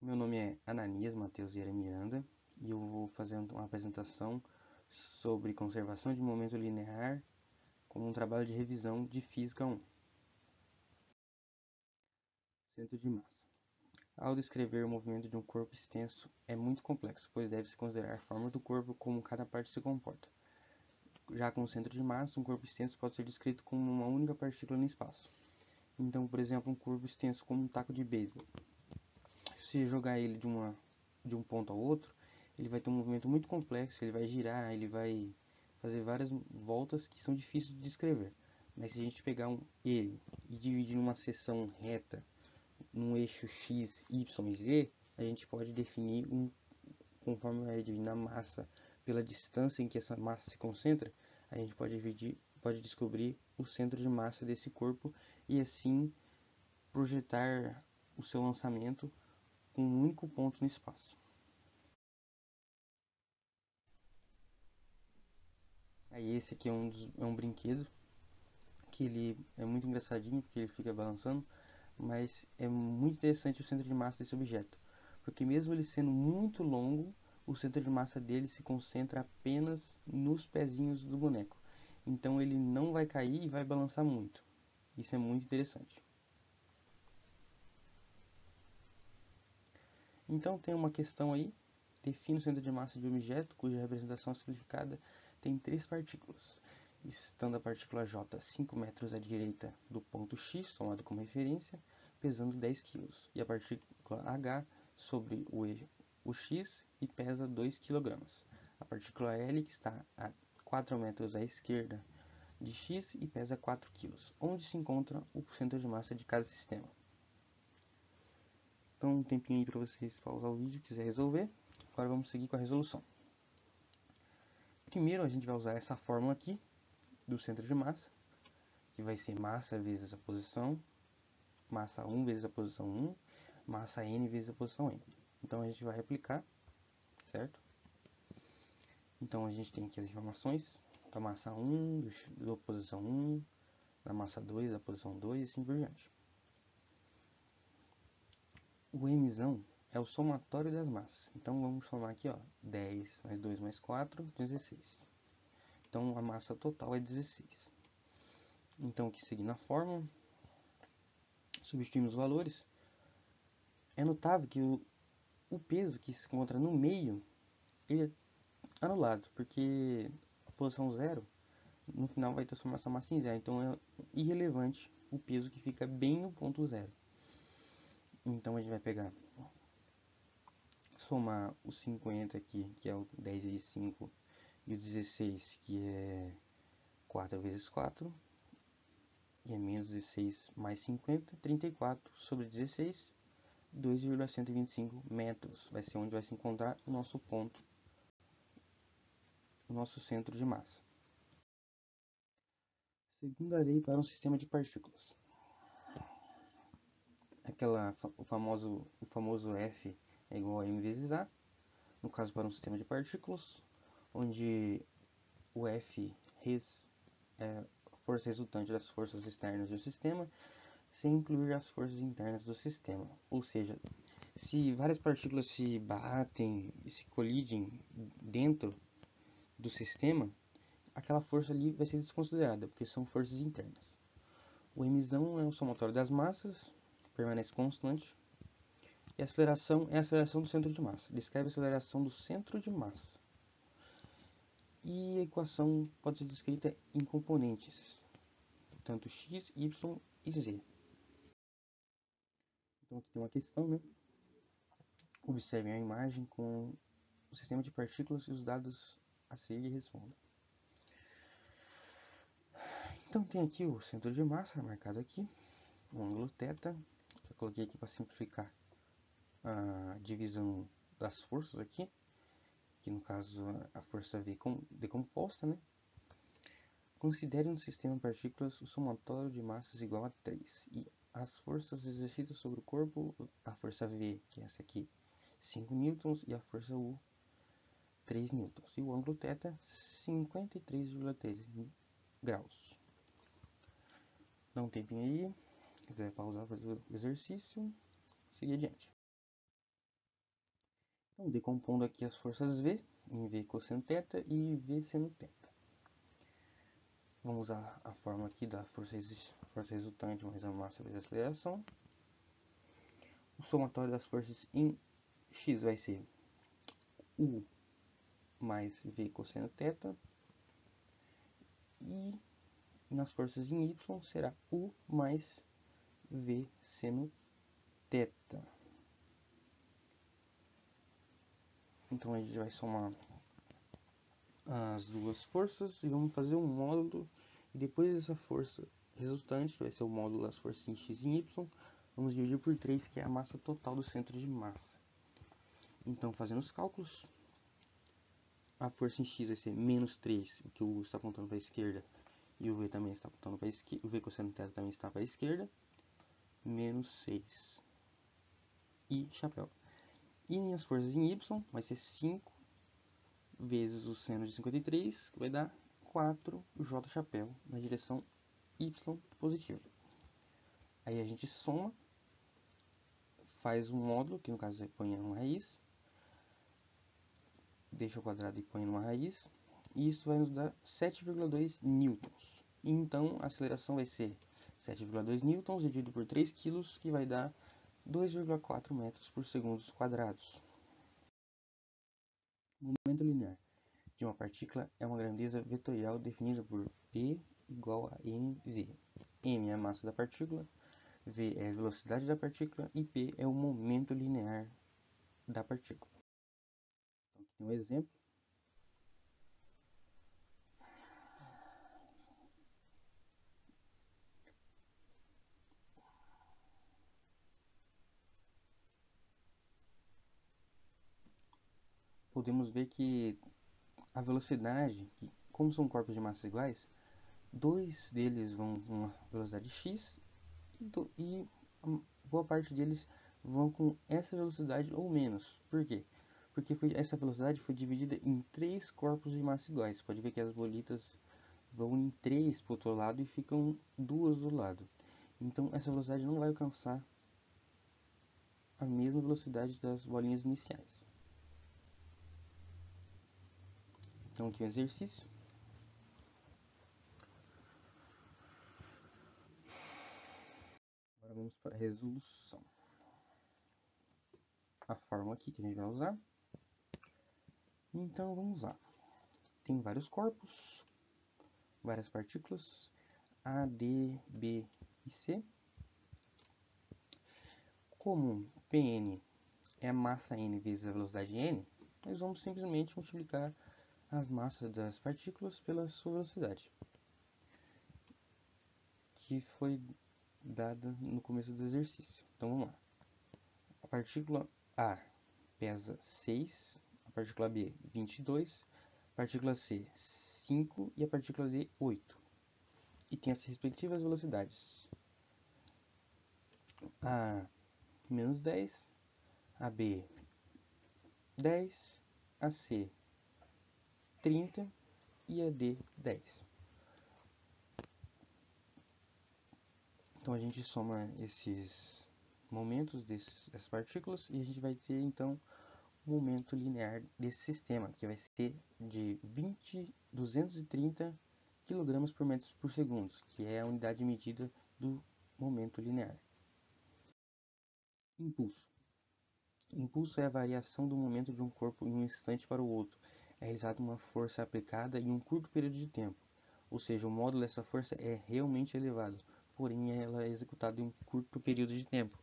Meu nome é Ananias Matheus Vieira Miranda e eu vou fazer uma apresentação sobre conservação de momento linear como um trabalho de revisão de Física 1. Centro de massa. Ao descrever o movimento de um corpo extenso é muito complexo, pois deve-se considerar a forma do corpo como cada parte se comporta. Já com o centro de massa, um corpo extenso pode ser descrito como uma única partícula no espaço. Então, por exemplo, um corpo extenso como um taco de beisebol. Se você jogar ele de um ponto ao outro, ele vai ter um movimento muito complexo, ele vai girar, ele vai fazer várias voltas que são difíceis de descrever. Mas se a gente pegar ele e dividir numa seção reta, num eixo x, y e z, a gente pode definir conforme vai dividir a massa pela distância em que essa massa se concentra, a gente pode descobrir o centro de massa desse corpo e assim projetar o seu lançamento com um único ponto no espaço. Aí esse aqui é um brinquedo que ele é muito engraçadinho porque ele fica balançando, mas é muito interessante o centro de massa desse objeto, porque mesmo ele sendo muito longo, o centro de massa dele se concentra apenas nos pezinhos do boneco. Então ele não vai cair e vai balançar muito. Isso é muito interessante. Então tem uma questão aí. Define o centro de massa de um objeto cuja representação simplificada tem três partículas, estando a partícula J 5 metros à direita do ponto X, tomado como referência, pesando 10 kg, e a partícula H sobre o X e pesa 2 kg. A partícula L, que está a 4 metros à esquerda de X e pesa 4 kg, onde se encontra o centro de massa de cada sistema. Então, um tempinho aí para vocês pausar o vídeo, quiser resolver. Agora vamos seguir com a resolução. Primeiro a gente vai usar essa fórmula aqui do centro de massa, que vai ser massa vezes a posição, massa 1 vezes a posição 1, massa n vezes a posição n. Então a gente vai replicar, certo? Então a gente tem aqui as informações da massa 1, da posição 1, da massa 2, da posição 2 e assim por diante. O mzão é o somatório das massas. Então vamos somar aqui, ó, 10 mais 2 mais 4, 16. Então a massa total é 16. Então aqui seguindo a fórmula, substituímos os valores. É notável que o peso que se encontra no meio, ele é anulado, porque a posição 0 no final vai transformar essa massa em zero, então é irrelevante o peso que fica bem no ponto zero. Então a gente vai pegar, somar o 50 aqui, que é o 10 vezes 5, e o 16, que é 4 vezes 4, e é menos 16 mais 50, 34 sobre 16, 2,125 metros. Vai ser onde vai se encontrar o nosso ponto, o nosso centro de massa. Segunda lei para um sistema de partículas. O famoso F é igual a m vezes a, no caso para um sistema de partículas, onde o F é a força resultante das forças externas do sistema, sem incluir as forças internas do sistema. Ou seja, se várias partículas se batem e se colidem dentro do sistema, aquela força ali vai ser desconsiderada, porque são forças internas. O mzão é o somatório das massas, permanece constante. E a aceleração é a aceleração do centro de massa. Descreve a aceleração do centro de massa. E a equação pode ser descrita em componentes, tanto x, y e z. Então aqui tem uma questão, né? Observem a imagem com o sistema de partículas e os dados a seguir e respondam. Então tem aqui o centro de massa marcado aqui, o ângulo θ. Já coloquei aqui para simplificar a divisão das forças aqui, que no caso a força V decomposta, né? Considere um sistema de partículas o somatório de massas igual a 3 e as forças exercidas sobre o corpo, a força V, que é essa aqui, 5 newtons, e a força U, 3 newtons, e o ângulo θ, 53,13 graus. Dá um tempinho aí, quiser pausar para fazer o exercício, seguir adiante. Então, decompondo aqui as forças V, em V cosseno θ e V seno θ. Vamos usar a fórmula aqui da força resultante mais a massa vezes a aceleração. O somatório das forças em x vai ser U mais V cosseno θ. E nas forças em y será U mais V seno θ. Então a gente vai somar as duas forças e vamos fazer um módulo. E depois dessa força resultante, que vai ser o módulo das forças em x e em y, vamos dividir por 3, que é a massa total do centro de massa. Então, fazendo os cálculos, a força em x vai ser menos 3, o que o U está apontando para a esquerda, e o V também está apontando para a esquerda, o V cosseno θ também está para a esquerda, menos 6. E chapéu. E as forças em y vai ser 5 vezes o seno de 53, que vai dar 4J chapéu na direção y positiva. Aí a gente soma, faz um módulo, que no caso é põe uma raiz, deixa o quadrado e põe numa raiz, e isso vai nos dar 7,2 newtons. Então a aceleração vai ser 7,2 newtons dividido por 3 kg, que vai dar 2,4 metros por segundo quadrados. O momento linear de uma partícula é uma grandeza vetorial definida por P igual a mv. M é a massa da partícula, v é a velocidade da partícula e p é o momento linear da partícula. Então, aqui tem um exemplo. Podemos ver que a velocidade, como são corpos de massas iguais, dois deles vão com uma velocidade x e boa parte deles vão com essa velocidade ou menos. Por quê? Porque essa velocidade foi dividida em 3 corpos de massa iguais. Você pode ver que as bolitas vão em 3 para o outro lado e ficam 2 do lado. Então essa velocidade não vai alcançar a mesma velocidade das bolinhas iniciais. Então aqui o exercício. Agora vamos para a resolução. A fórmula aqui que a gente vai usar. Então vamos lá. Tem vários corpos, várias partículas, A, D, B e C. Como Pn é a massa n vezes a velocidade n, nós vamos simplesmente multiplicar as massas das partículas pela sua velocidade, que foi dada no começo do exercício. Então vamos lá. A partícula A pesa 6, a partícula B 22, a partícula C 5 e a partícula D 8. E tem as respectivas velocidades. A menos 10, a B 10, a C 30 e a D 10. Então a gente soma esses momentos dessas partículas e a gente vai ter então o momento linear desse sistema, que vai ser de 230 kg por metro por segundo, que é a unidade de medida do momento linear. Impulso. Impulso é a variação do momento de um corpo em um instante para o outro. É realizada uma força aplicada em um curto período de tempo, ou seja, o módulo dessa força é realmente elevado, porém ela é executada em um curto período de tempo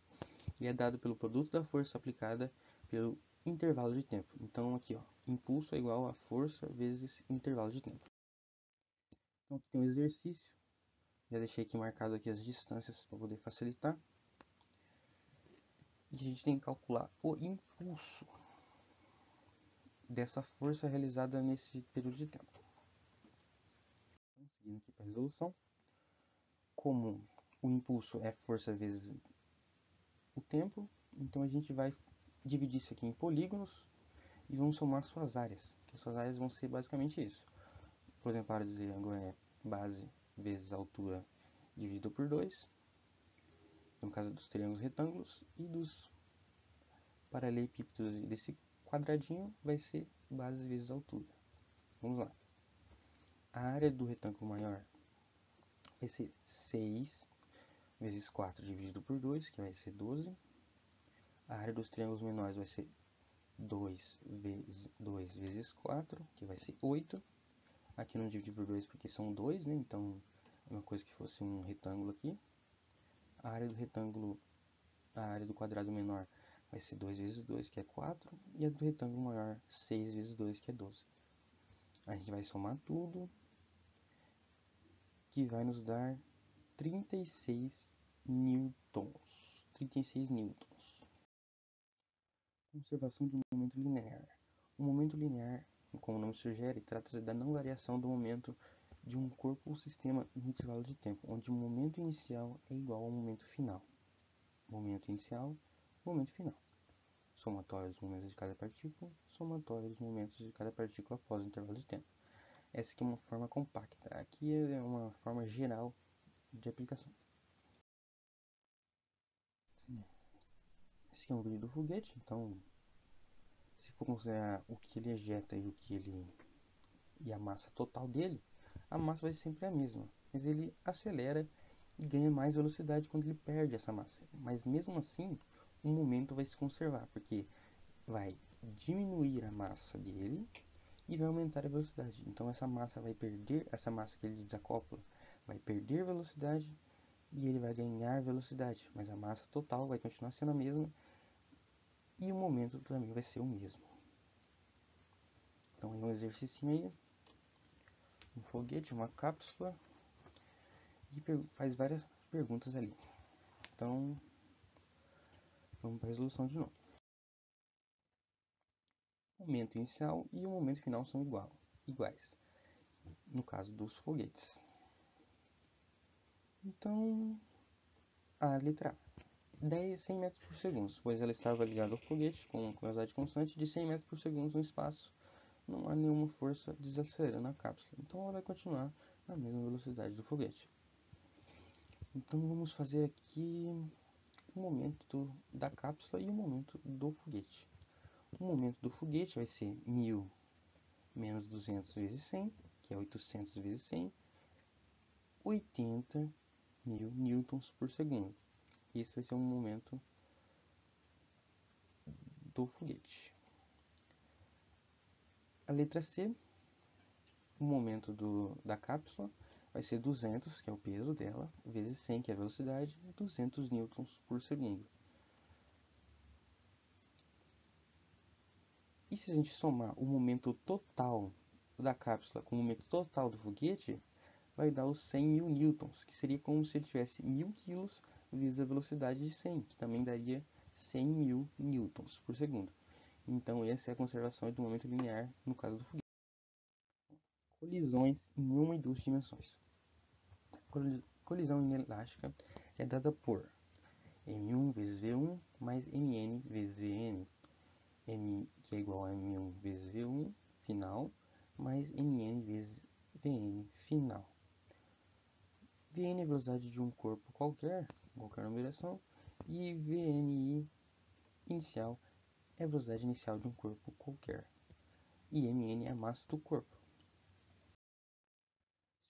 e é dado pelo produto da força aplicada pelo intervalo de tempo. Então aqui, ó, impulso é igual a força vezes intervalo de tempo. Então aqui tem um exercício, já deixei aqui marcado aqui as distâncias para poder facilitar. E a gente tem que calcular o impulso dessa força realizada nesse período de tempo. Então, seguindo aqui para a resolução, como o impulso é força vezes o tempo, então a gente vai dividir isso aqui em polígonos e vamos somar suas áreas, que suas áreas vão ser basicamente isso. Por exemplo, a área do triângulo é base vezes altura dividido por 2, no caso dos triângulos retângulos, e dos paralelepípedos desse quadradinho vai ser base vezes altura. Vamos lá. A área do retângulo maior vai ser 6 vezes 4 dividido por 2, que vai ser 12. A área dos triângulos menores vai ser 2 vezes 4, que vai ser 8. Aqui não divide por 2 porque são 2, né? Então é uma coisa que fosse um retângulo aqui. A área do retângulo, a área do quadrado menor vai ser 2 vezes 2, que é 4. E a do retângulo maior, 6 vezes 2, que é 12. A gente vai somar tudo, que vai nos dar 36 newtons. 36 newtons. Conservação de um momento linear. O momento linear, como o nome sugere, trata-se da não variação do momento de um corpo ou sistema no intervalo de tempo, onde o momento inicial é igual ao momento final. Momento inicial, momento final. Somatório dos momentos de cada partícula, somatório dos momentos de cada partícula após o intervalo de tempo. Essa aqui é uma forma compacta. Aqui é uma forma geral de aplicação. Esse aqui é um vídeo do foguete, então se for considerar o que ele ejeta e a massa total dele, a massa vai ser sempre a mesma, mas ele acelera e ganha mais velocidade quando ele perde essa massa. Mas mesmo assim, o momento vai se conservar, porque vai diminuir a massa dele e vai aumentar a velocidade. Então essa massa vai perder, essa massa que ele desacopla, vai perder velocidade e ele vai ganhar velocidade, mas a massa total vai continuar sendo a mesma e o momento também vai ser o mesmo. Então é um exercício aí, um foguete, uma cápsula, e faz várias perguntas ali. Então vamos para a resolução de novo. O momento inicial e o momento final são iguais, no caso dos foguetes. Então, a letra A, 100 metros por segundo, pois ela estava ligada ao foguete com uma velocidade constante de 100 metros por segundo no espaço. Não há nenhuma força desacelerando a cápsula, então ela vai continuar na mesma velocidade do foguete. Então vamos fazer aqui o momento da cápsula e o momento do foguete. O momento do foguete vai ser 1000 menos 200 vezes 100, que é 800 vezes 100, 80 mil newtons por segundo. Esse vai ser o momento do foguete. A letra C, o momento da cápsula, vai ser 200, que é o peso dela, vezes 100, que é a velocidade, 200 newtons por segundo. E se a gente somar o momento total da cápsula com o momento total do foguete, vai dar os 100 mil newtons, que seria como se ele tivesse 1000 quilos vezes a velocidade de 100, que também daria 100 mil newtons por segundo. Então essa é a conservação do momento linear no caso do foguete. Colisões em uma e duas dimensões. Colisão inelástica é dada por M1 vezes V1 mais Mn vezes Vn, M, que é igual a M1 vezes V1 final, mais Mn vezes Vn final. Vn é a velocidade de um corpo qualquer numeração, e Vni inicial é a velocidade inicial de um corpo qualquer. E Mn é a massa do corpo.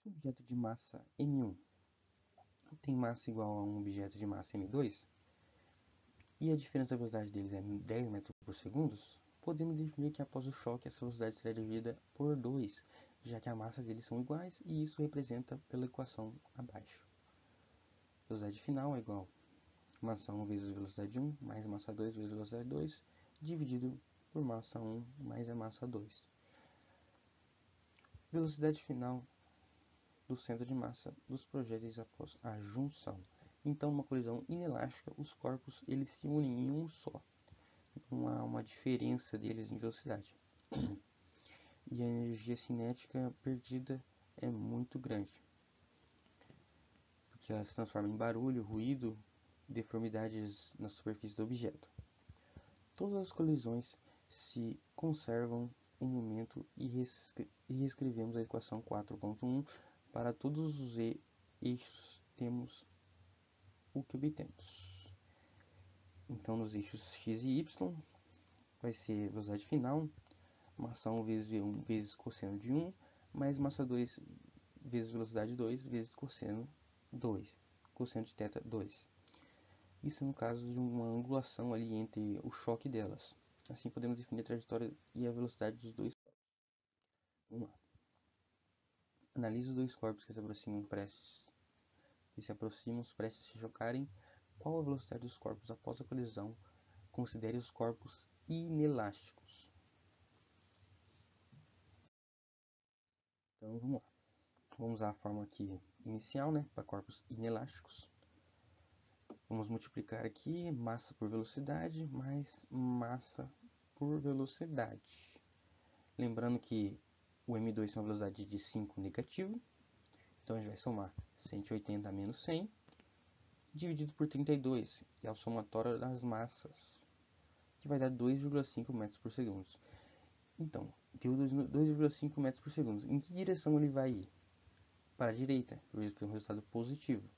Se um objeto de massa M1 tem massa igual a um objeto de massa M2, e a diferença da velocidade deles é 10 metros por segundo, podemos definir que após o choque essa velocidade será dividida por 2, já que a massa deles são iguais, e isso representa pela equação abaixo. A velocidade final é igual a massa 1 vezes velocidade 1, mais massa 2 vezes velocidade 2, dividido por massa 1 mais a massa 2. Velocidade final do centro de massa dos projéteis após a junção. Então, numa colisão inelástica, os corpos eles se unem em um só. Não há uma diferença deles em velocidade. E a energia cinética perdida é muito grande, porque ela se transforma em barulho, ruído, deformidades na superfície do objeto. Todas as colisões se conservam um momento e reescrevemos a equação 4.1 para todos os eixos temos o que obtemos. Então nos eixos x e y vai ser velocidade final, massa 1 vezes V1 vezes cosseno de 1, mais massa 2 vezes velocidade 2 vezes cosseno 2, cosseno de θ 2. Isso no caso de uma angulação ali entre o choque delas. Assim podemos definir a trajetória e a velocidade dos dois corpos. Vamos lá. Analise os dois corpos que se aproximam prestes a se chocarem. Qual a velocidade dos corpos após a colisão? Considere os corpos inelásticos. Então vamos lá. Vamos usar a fórmula aqui inicial, né, para corpos inelásticos. Vamos multiplicar aqui massa por velocidade mais massa por velocidade. Lembrando que o M2 tem uma velocidade de 5 negativo. Então a gente vai somar 180 menos 100 dividido por 32, que é o somatório das massas, que vai dar 2,5 metros por segundo. Então, deu 2,5 metros por segundo. Em que direção ele vai ir? Para a direita, porque tem um resultado positivo.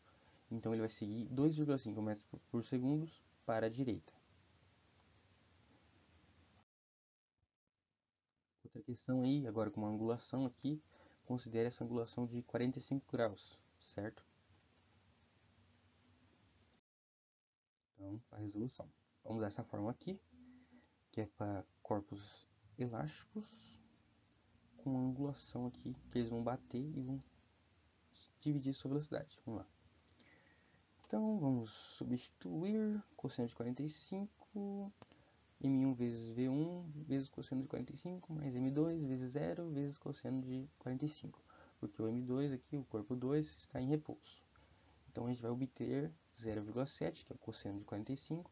Então ele vai seguir 2,5 metros por segundo para a direita. Outra questão aí, agora com uma angulação aqui, considere essa angulação de 45 graus, certo? Então, a resolução. Vamos usar essa forma aqui, que é para corpos elásticos, com uma angulação aqui, que eles vão bater e vão dividir sua velocidade. Vamos lá. Então, vamos substituir cosseno de 45, M1 vezes V1 vezes cosseno de 45, mais M2 vezes 0 vezes cosseno de 45. Porque o M2 aqui, o corpo 2, está em repouso. Então, a gente vai obter 0,7, que é o cosseno de 45,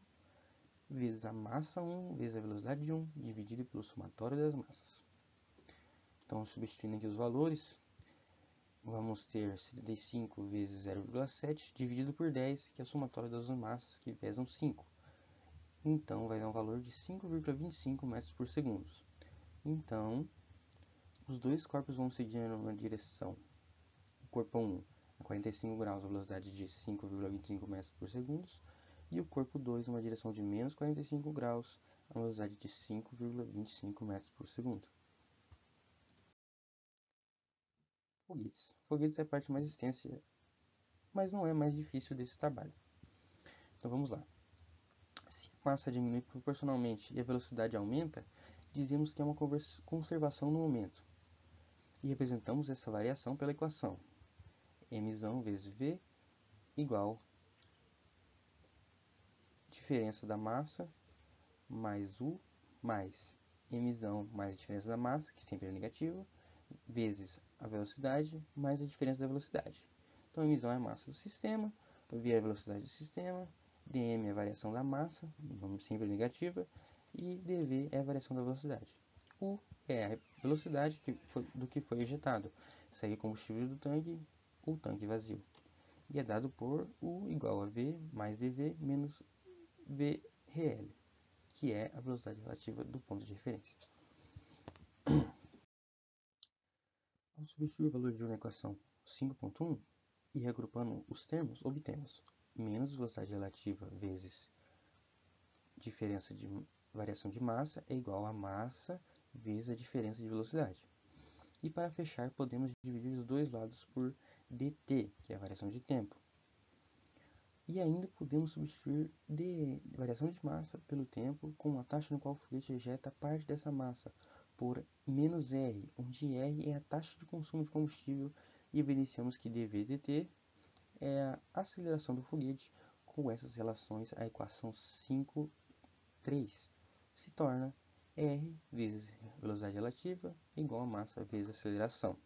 vezes a massa 1, vezes a velocidade de 1, dividido pelo somatório das massas. Então, substituindo aqui os valores, vamos ter 75 vezes 0,7 dividido por 10, que é o somatório das massas que pesam 5. Então, vai dar um valor de 5,25 metros por segundo. Então, os dois corpos vão seguir na direção. O corpo 1 a 45 graus, a velocidade de 5,25 metros por segundo. E o corpo 2 uma direção de menos 45 graus, a velocidade de 5,25 metros por segundo. Foguetes. Foguetes é a parte mais extensa, mas não é mais difícil desse trabalho. Então vamos lá. Se a massa diminui proporcionalmente e a velocidade aumenta, dizemos que é uma conservação no momento. E representamos essa variação pela equação m vezes v igual diferença da massa mais u mais m mais a diferença da massa, que sempre é negativa, vezes a velocidade mais a diferença da velocidade. Então, m é a massa do sistema, v é a velocidade do sistema, dm é a variação da massa, sempre negativa, e dv é a variação da velocidade. U é a velocidade do que foi ejetado, segue o combustível do tanque, o tanque vazio. E é dado por U igual a V mais dV menos VRL, que é a velocidade relativa do ponto de referência. Ao substituir o valor de U na equação 5.1 e reagrupando os termos, obtemos menos velocidade relativa vezes diferença de variação de massa é igual a massa vezes a diferença de velocidade. E para fechar, podemos dividir os dois lados por dt, que é a variação de tempo. E ainda podemos substituir variação de massa pelo tempo com a taxa no qual o foguete ejeta parte dessa massa por menos R, onde R é a taxa de consumo de combustível, e evidenciamos que dv/dt é a aceleração do foguete. Com essas relações, a equação 5.3 se torna R vezes velocidade relativa igual a massa vezes aceleração.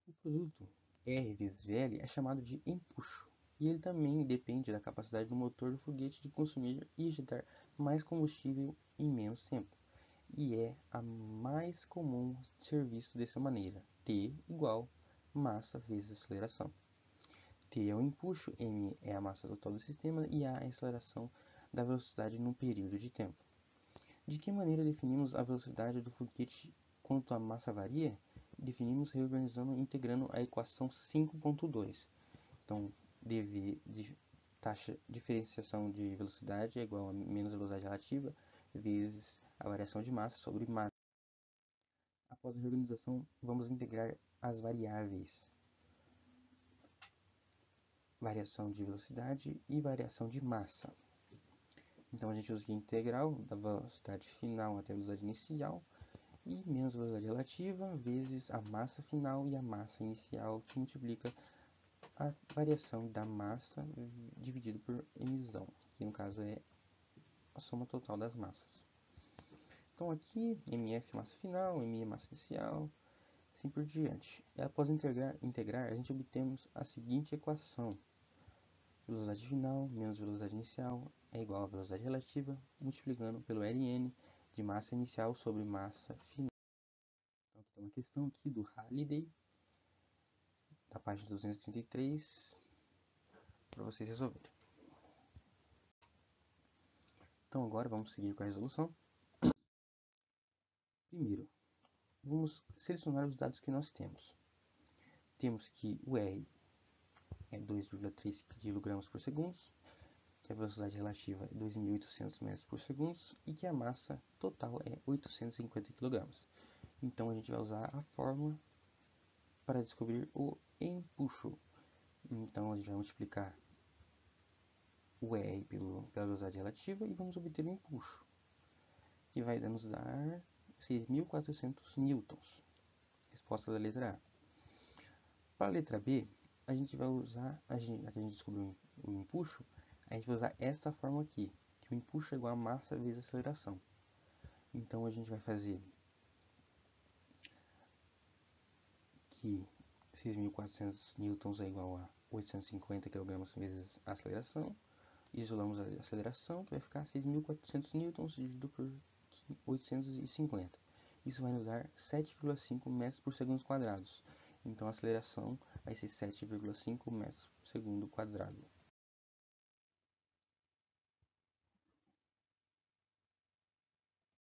O produto R vezes VL é chamado de empuxo, e ele também depende da capacidade do motor do foguete de consumir e ejetar mais combustível em menos tempo, e é a mais comum ser visto dessa maneira: T igual massa vezes aceleração. T é o empuxo, M é a massa total do sistema e A é a aceleração da velocidade num período de tempo. De que maneira definimos a velocidade do foguete quanto a massa varia? Definimos reorganizando e integrando a equação 5.2. Então, taxa de diferenciação de velocidade é igual a menos velocidade relativa vezes a variação de massa sobre massa. Após a reorganização, vamos integrar as variáveis variação de velocidade e variação de massa. Então a gente usa aqui a integral da velocidade final até a velocidade inicial e menos velocidade relativa vezes a massa final e a massa inicial, que multiplica a variação da massa dividido por emissão, que no caso é a soma total das massas. Então aqui, mf massa final, me massa inicial, assim por diante. E após integrar, a gente obtemos a seguinte equação. Velocidade final menos velocidade inicial é igual a velocidade relativa, multiplicando pelo Ln de massa inicial sobre massa final. Então aqui tem uma questão aqui do Halliday, da página 233, para vocês resolverem. Então agora vamos seguir com a resolução. Primeiro, vamos selecionar os dados que nós temos. Temos que o R é 2,3 kg por segundo, que a velocidade relativa é 2.800 metros por segundo e que a massa total é 850 kg. Então a gente vai usar a fórmula para descobrir o empuxo. Então a gente vai multiplicar o R pela velocidade relativa e vamos obter o empuxo, que vai nos dar 6.400 newtons. Resposta da letra A. Para a letra B, a gente vai usar, a gente descobriu o empuxo, a gente vai usar esta fórmula aqui, que o empuxo é igual a massa vezes a aceleração. Então a gente vai fazer que 6.400 newtons é igual a 850 kg vezes a aceleração. Isolamos a aceleração, que vai ficar 6.400 newtons dividido por 850. Isso vai nos dar 7,5 metros por segundo quadrados. Então a aceleração vai ser 7,5 metros por segundo quadrado.